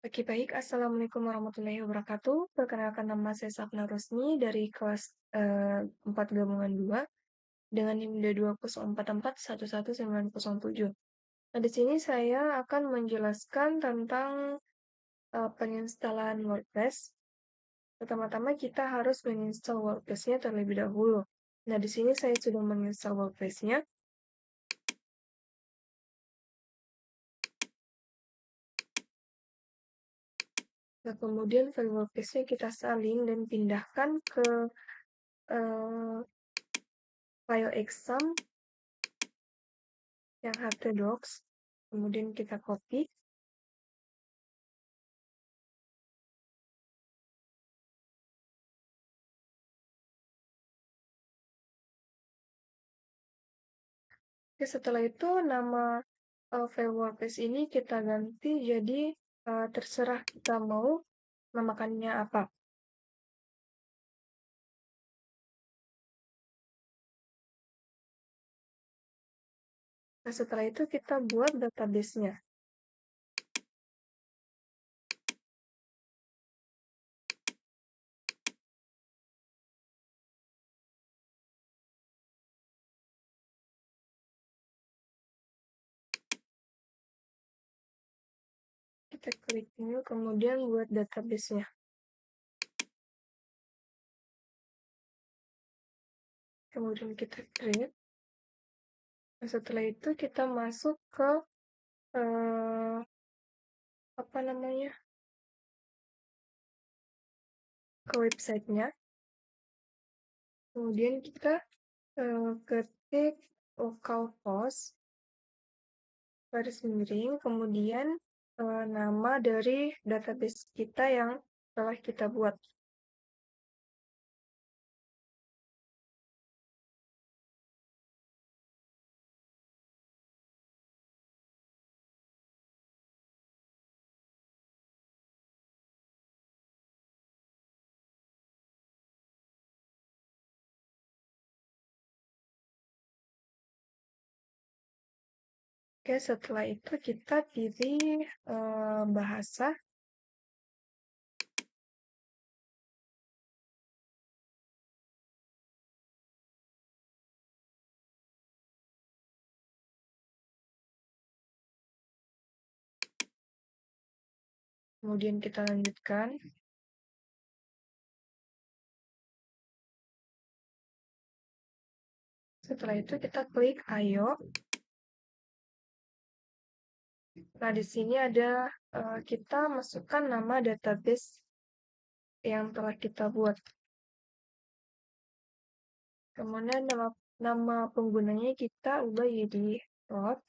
Oke, baik. Assalamualaikum warahmatullahi wabarakatuh. Perkenalkan, nama saya Safna Rosni dari kelas 4 gabungan 2 dengan NIM 22044110907. Nah, di sini saya akan menjelaskan tentang penginstalan WordPress. Pertama-tama kita harus menginstal WordPress-nya terlebih dahulu. Nah, di sini saya sudah menginstal WordPress-nya. Nah, kemudian file WordPress-nya kita salin dan pindahkan ke file exam yang htdocs, kemudian kita copy. Oke, setelah itu nama file WordPress ini kita ganti jadi terserah kita mau namakannya apa. Nah, setelah itu kita buat database-nya. Kita klik new, kemudian buat database-nya. Kemudian kita create. Nah, setelah itu kita masuk ke apa namanya, ke websitenya. Kemudian kita ketik localhost garis miring, kemudian nama dari database kita yang telah kita buat. Oke, setelah itu kita pilih bahasa. Kemudian kita lanjutkan. Setelah itu kita klik ayo. Nah, di sini ada kita masukkan nama database yang telah kita buat. Kemudian nama penggunanya kita ubah jadi Rod.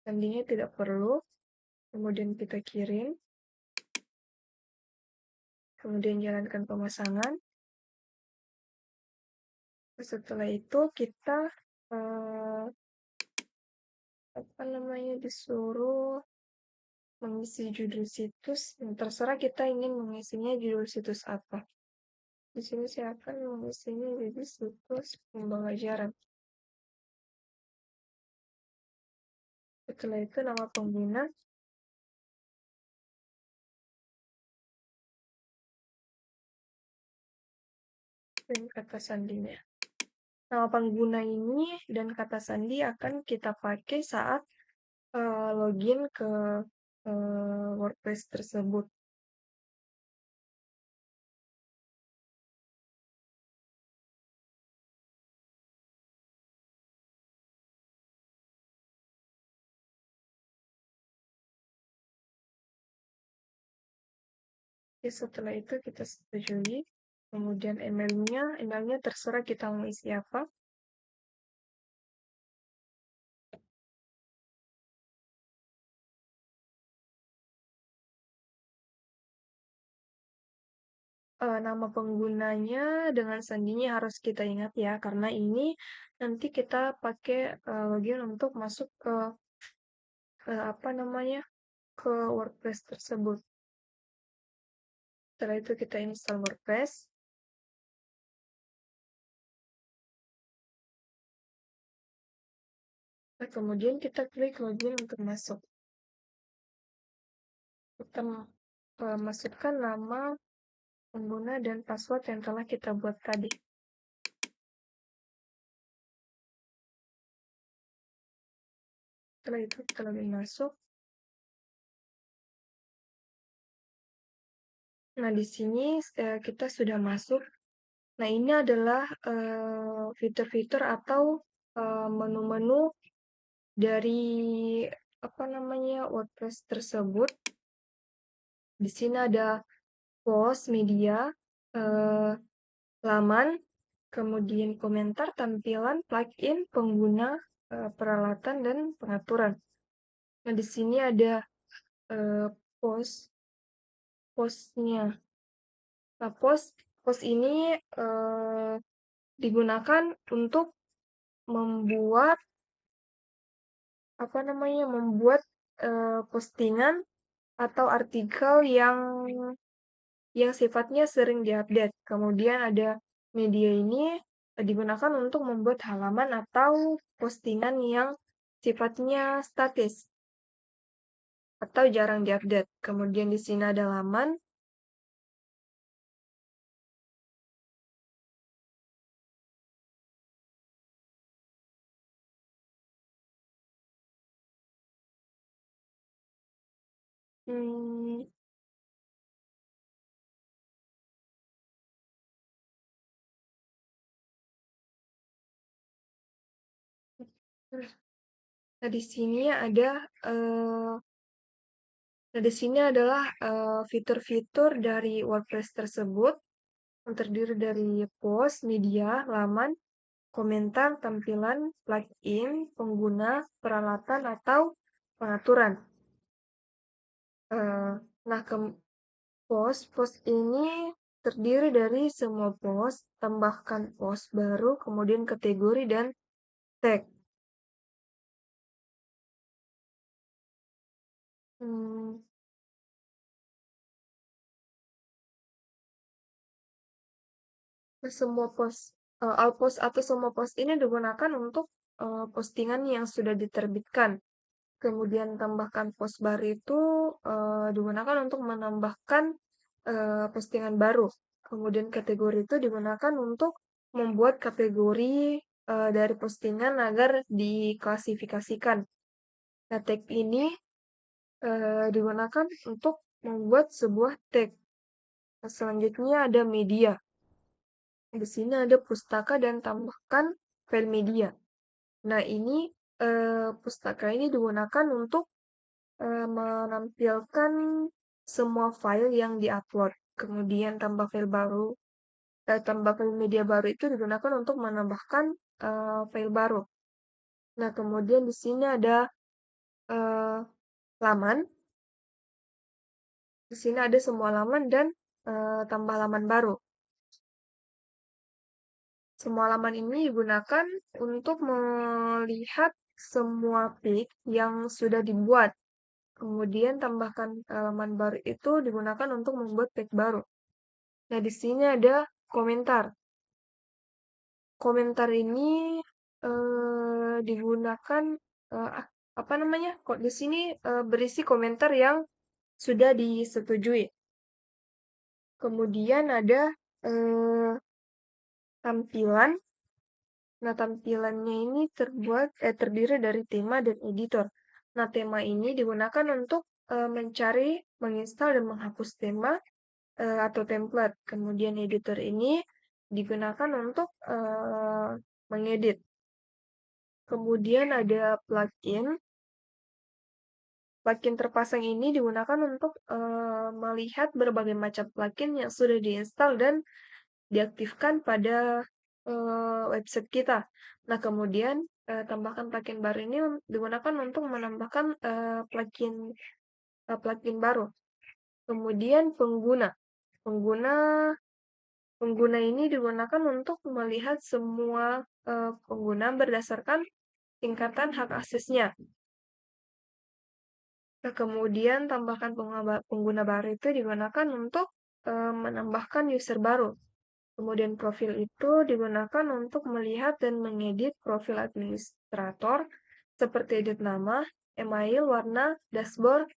Sandinya tidak perlu. Kemudian kita kirim. Kemudian jalankan pemasangan. Setelah itu kita disuruh mengisi judul situs. Terserah kita ingin mengisinya judul situs apa. Di sini saya akan mengisinya jadi situs pembelajaran. Setelah itu nama pengguna. Dan kata sandinya. Nama pengguna ini dan kata sandi akan kita pakai saat login ke WordPress tersebut. Oke, setelah itu kita setujui. Kemudian emailnya terserah kita mau isi apa. Nama penggunanya dengan sandinya harus kita ingat ya, karena ini nanti kita pakai login untuk masuk ke ke WordPress tersebut. Setelah itu kita install WordPress. Nah, kemudian kita klik login untuk masuk. masukkan nama pengguna dan password yang telah kita buat tadi. Setelah itu kita login masuk. Nah, di sini kita sudah masuk. Nah, ini adalah fitur-fitur atau menu-menu dari apa namanya WordPress tersebut. Di sini ada post, media, laman, kemudian komentar, tampilan, plugin, pengguna, peralatan, dan pengaturan. Nah, di sini ada postnya. Nah, post ini digunakan untuk membuat postingan atau artikel yang sifatnya sering diupdate. Kemudian ada media ini digunakan untuk membuat halaman atau postingan yang sifatnya statis atau jarang diupdate. Kemudian di sini ada laman. Nah, di sini ada adalah fitur-fitur dari WordPress tersebut yang terdiri dari post, media, laman, komentar, tampilan, plugin, pengguna, peralatan, atau pengaturan. Nah, post ini terdiri dari semua post, tambahkan post baru, kemudian kategori dan tag. Semua all post atau semua post ini digunakan untuk postingan yang sudah diterbitkan. Kemudian tambahkan post baru itu digunakan untuk menambahkan postingan baru. Kemudian kategori itu digunakan untuk membuat kategori dari postingan agar diklasifikasikan. Nah, tag ini digunakan untuk membuat sebuah tag. Nah, selanjutnya ada media. Di sini ada pustaka dan tambahkan file media. Nah, ini pustaka ini digunakan untuk menampilkan semua file yang diupload. Kemudian tambah file media baru itu digunakan untuk menambahkan file baru. Nah, kemudian di sini ada laman. Di sini ada semua laman dan tambah laman baru. Semua laman ini digunakan untuk melihat semua page yang sudah dibuat. Kemudian tambahkan halaman baru itu digunakan untuk membuat page baru. Nah, di sini ada komentar. Komentar ini digunakan kok di sini berisi komentar yang sudah disetujui. Kemudian ada tampilan. Nah, tampilannya ini terdiri dari tema dan editor. Nah, tema ini digunakan untuk mencari, menginstal, dan menghapus tema atau template. Kemudian editor ini digunakan untuk mengedit. Kemudian ada plugin. Plugin terpasang ini digunakan untuk melihat berbagai macam plugin yang sudah diinstal dan diaktifkan pada website kita. Nah, kemudian tambahkan plugin baru ini digunakan untuk menambahkan plugin baru. Kemudian pengguna ini digunakan untuk melihat semua pengguna berdasarkan tingkatan hak aksesnya. Nah, kemudian tambahkan pengguna baru itu digunakan untuk menambahkan user baru. Kemudian profil itu digunakan untuk melihat dan mengedit profil administrator seperti edit nama, email, warna, dashboard,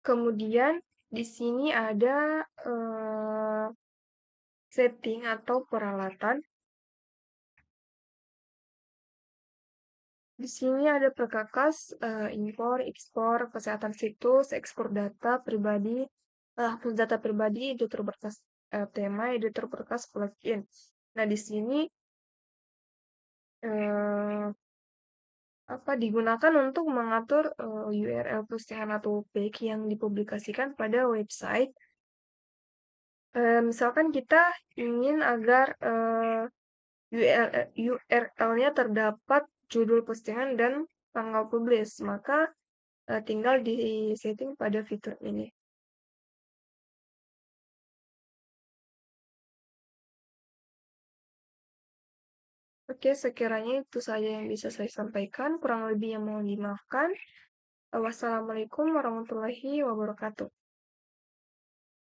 Kemudian di sini ada setting atau peralatan. Di sini ada perkakas, impor, ekspor, kesehatan situs, ekspor data pribadi, hapus data pribadi, editor berkas tema, editor berkas plugin. Nah, di sini eh, digunakan untuk mengatur URL postingan atau page yang dipublikasikan pada website. Misalkan kita ingin agar URL-nya terdapat judul postingan dan tanggal publish, maka tinggal di setting pada fitur ini. Oke, sekiranya itu saja yang bisa saya sampaikan. Kurang lebih yang mohon dimaafkan. Wassalamualaikum warahmatullahi wabarakatuh.